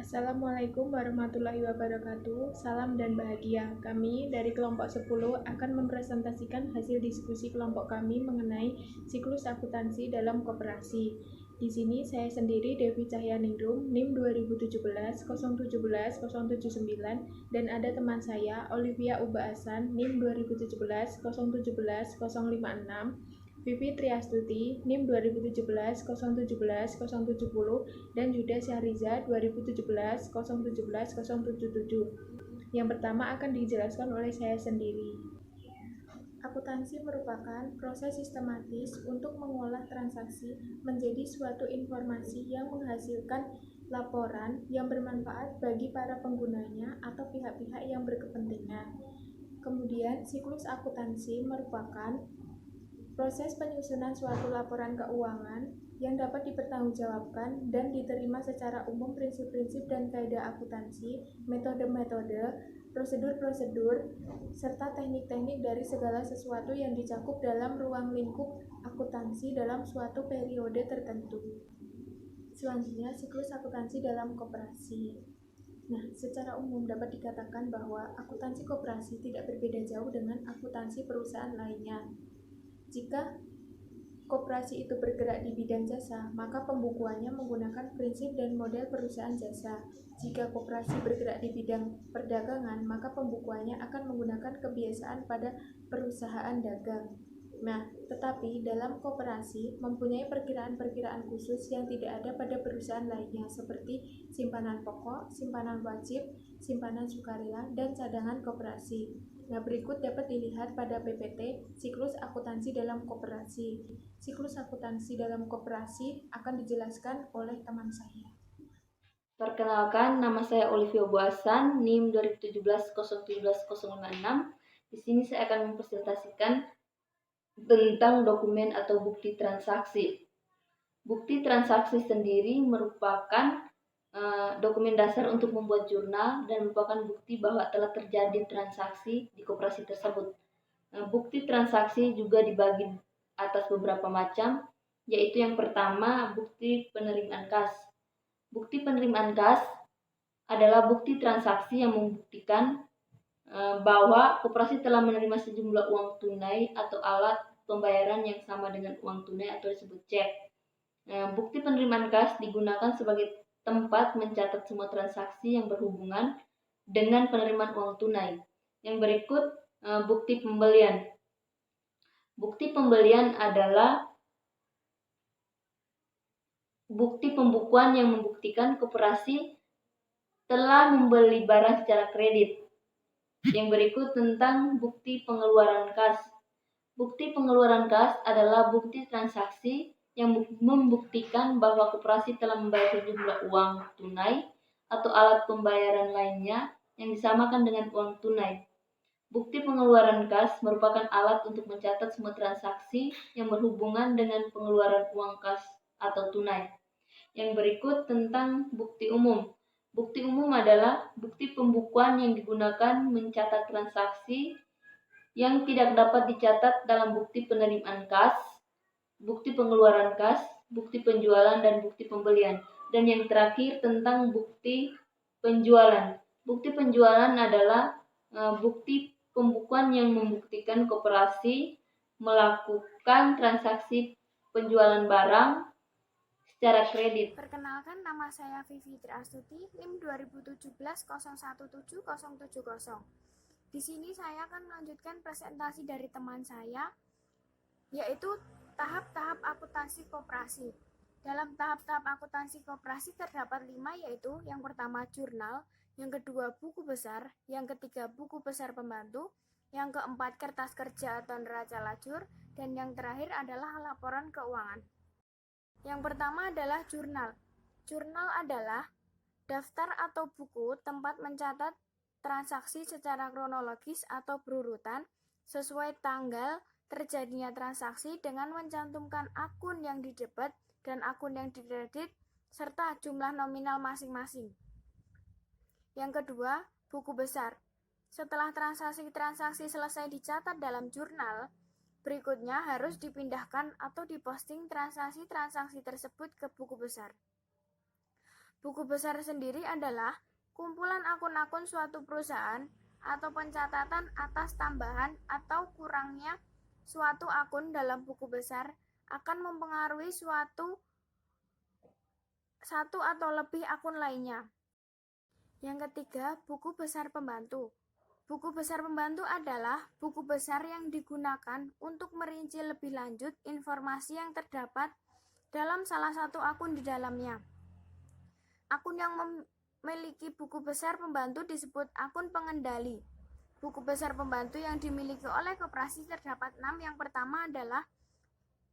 Assalamualaikum warahmatullahi wabarakatuh. Salam dan bahagia. Kami dari kelompok 10 akan mempresentasikan hasil diskusi kelompok kami mengenai siklus akuntansi dalam koperasi. Di sini saya sendiri Devi Cahyaningrum, NIM 2017 017 079 dan ada teman saya Olivia Uba Asan, NIM 2017 017 056. Vivi Triastuti, NIM 2017 017 070 dan Yuda Syahriza 2017 017 077. Yang pertama akan dijelaskan oleh saya sendiri. Akuntansi merupakan proses sistematis untuk mengolah transaksi menjadi suatu informasi yang menghasilkan laporan yang bermanfaat bagi para penggunanya atau pihak-pihak yang berkepentingan. Kemudian, siklus akuntansi merupakan proses penyusunan suatu laporan keuangan yang dapat dipertanggungjawabkan dan diterima secara umum prinsip-prinsip dan kaidah akuntansi, metode-metode, prosedur-prosedur, serta teknik-teknik dari segala sesuatu yang dicakup dalam ruang lingkup akuntansi dalam suatu periode tertentu. Selanjutnya, siklus akuntansi dalam koperasi. Nah, secara umum dapat dikatakan bahwa akuntansi koperasi tidak berbeda jauh dengan akuntansi perusahaan lainnya. Jika koperasi itu bergerak di bidang jasa, maka pembukuannya menggunakan prinsip dan model perusahaan jasa. Jika koperasi bergerak di bidang perdagangan, maka pembukuannya akan menggunakan kebiasaan pada perusahaan dagang. Nah, tetapi dalam koperasi mempunyai perkiraan-perkiraan khusus yang tidak ada pada perusahaan lainnya, seperti simpanan pokok, simpanan wajib, simpanan sukarela, dan cadangan koperasi. Nah, berikut dapat dilihat pada PPT siklus akuntansi dalam koperasi. Siklus akuntansi dalam koperasi akan dijelaskan oleh teman saya. Perkenalkan, nama saya Olivia Buasan, NIM 2017 017 056. Di sini saya akan mempresentasikan tentang dokumen atau bukti transaksi. Bukti transaksi sendiri merupakan dokumen dasar untuk membuat jurnal dan merupakan bukti bahwa telah terjadi transaksi di koperasi tersebut. Bukti transaksi juga dibagi atas beberapa macam, yaitu yang pertama, bukti penerimaan kas. Bukti penerimaan kas adalah bukti transaksi yang membuktikan bahwa koperasi telah menerima sejumlah uang tunai atau alat pembayaran yang sama dengan uang tunai atau disebut cek. Bukti penerimaan kas digunakan sebagai tempat mencatat semua transaksi yang berhubungan dengan penerimaan uang tunai. Yang berikut, bukti pembelian. Bukti pembelian adalah bukti pembukuan yang membuktikan koperasi telah membeli barang secara kredit. Yang berikut tentang bukti pengeluaran kas. Bukti pengeluaran kas adalah bukti transaksi yang membuktikan bahwa koperasi telah membayar sejumlah uang tunai atau alat pembayaran lainnya yang disamakan dengan uang tunai. Bukti pengeluaran kas merupakan alat untuk mencatat semua transaksi yang berhubungan dengan pengeluaran uang kas atau tunai. Yang berikut tentang bukti umum. Bukti umum adalah bukti pembukuan yang digunakan mencatat transaksi yang tidak dapat dicatat dalam bukti penerimaan kas, bukti pengeluaran kas, bukti penjualan, dan bukti pembelian. Dan yang terakhir tentang bukti penjualan. Bukti penjualan adalah bukti pembukuan yang membuktikan koperasi melakukan transaksi penjualan barang secara kredit. Perkenalkan, nama saya Vivi Triastuti, NIM 2017 017 070. Di sini saya akan melanjutkan presentasi dari teman saya, yaitu tahap-tahap akuntansi koperasi. Dalam tahap-tahap akuntansi koperasi terdapat 5, yaitu yang pertama jurnal, yang kedua buku besar, yang ketiga buku besar pembantu, yang keempat kertas kerja atau neraca lajur, dan yang terakhir adalah laporan keuangan. Yang pertama adalah jurnal. Jurnal adalah daftar atau buku tempat mencatat transaksi secara kronologis atau berurutan sesuai tanggal terjadinya transaksi dengan mencantumkan akun yang didebet dan akun yang dikredit serta jumlah nominal masing-masing. Yang kedua, buku besar. Setelah transaksi-transaksi selesai dicatat dalam jurnal, berikutnya harus dipindahkan atau diposting transaksi-transaksi tersebut ke buku besar. Buku besar sendiri adalah kumpulan akun-akun suatu perusahaan atau pencatatan atas tambahan atau kurangnya suatu akun dalam buku besar akan mempengaruhi satu atau lebih akun lainnya. Yang ketiga, buku besar pembantu. Buku besar pembantu adalah buku besar yang digunakan untuk merinci lebih lanjut informasi yang terdapat dalam salah satu akun di dalamnya. Akun yang memiliki buku besar pembantu disebut akun pengendali. Buku besar pembantu yang dimiliki oleh koperasi terdapat 6. Yang pertama adalah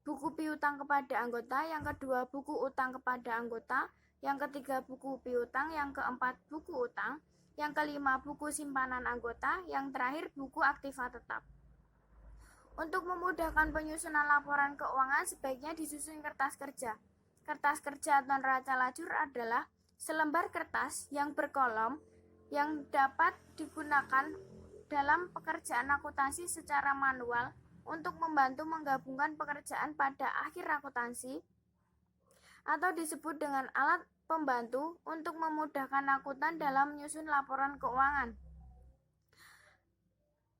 buku piutang kepada anggota, yang kedua buku utang kepada anggota, yang ketiga buku piutang, yang keempat buku utang, yang kelima buku simpanan anggota, yang terakhir buku aktiva tetap. Untuk memudahkan penyusunan laporan keuangan sebaiknya disusun kertas kerja. Kertas kerja atau neraca lajur adalah selembar kertas yang berkolom yang dapat digunakan dalam pekerjaan akuntansi secara manual untuk membantu menggabungkan pekerjaan pada akhir akuntansi, atau disebut dengan alat pembantu untuk memudahkan akuntan dalam menyusun laporan keuangan.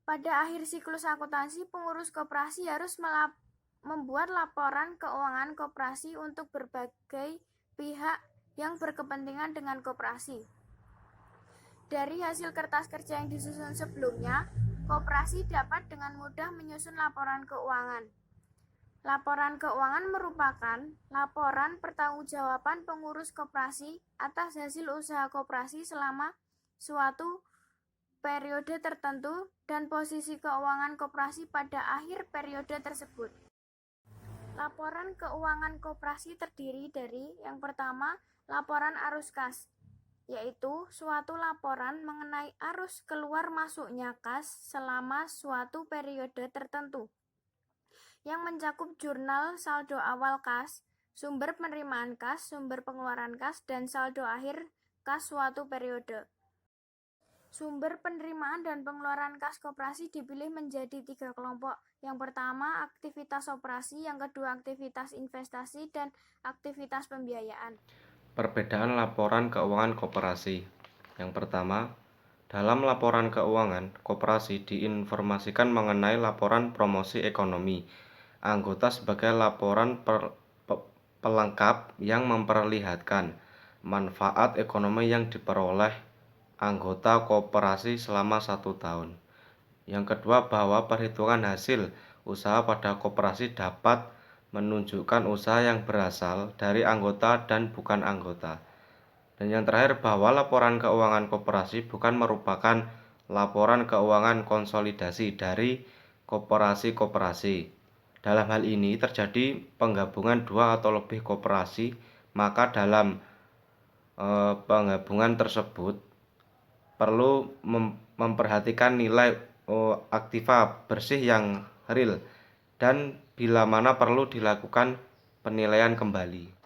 Pada akhir siklus akuntansi, pengurus koperasi harus membuat laporan keuangan koperasi untuk berbagai pihak yang berkepentingan dengan koperasi. Dari hasil kertas kerja yang disusun sebelumnya, koperasi dapat dengan mudah menyusun laporan keuangan. Laporan keuangan merupakan laporan pertanggungjawaban pengurus koperasi atas hasil usaha koperasi selama suatu periode tertentu dan posisi keuangan koperasi pada akhir periode tersebut. Laporan keuangan koperasi terdiri dari yang pertama, laporan arus kas, yaitu suatu laporan mengenai arus keluar masuknya kas selama suatu periode tertentu, yang mencakup jurnal saldo awal kas, sumber penerimaan kas, sumber pengeluaran kas, dan saldo akhir kas suatu periode. Sumber penerimaan dan pengeluaran kas koperasi dipilih menjadi 3 kelompok. Yang pertama, aktivitas operasi, yang kedua, aktivitas investasi, dan aktivitas pembiayaan. Perbedaan laporan keuangan koperasi. Yang pertama, dalam laporan keuangan, koperasi diinformasikan mengenai laporan promosi ekonomi anggota sebagai laporan pelengkap yang memperlihatkan manfaat ekonomi yang diperoleh anggota koperasi selama 1 tahun. Yang kedua, bahwa perhitungan hasil usaha pada koperasi dapat menunjukkan usaha yang berasal dari anggota dan bukan anggota. Dan yang terakhir, bahwa laporan keuangan koperasi bukan merupakan laporan keuangan konsolidasi dari koperasi-koperasi. Dalam hal ini terjadi penggabungan 2 atau lebih koperasi, maka dalam penggabungan tersebut perlu memperhatikan nilai aktiva bersih yang real dan bila mana perlu dilakukan penilaian kembali.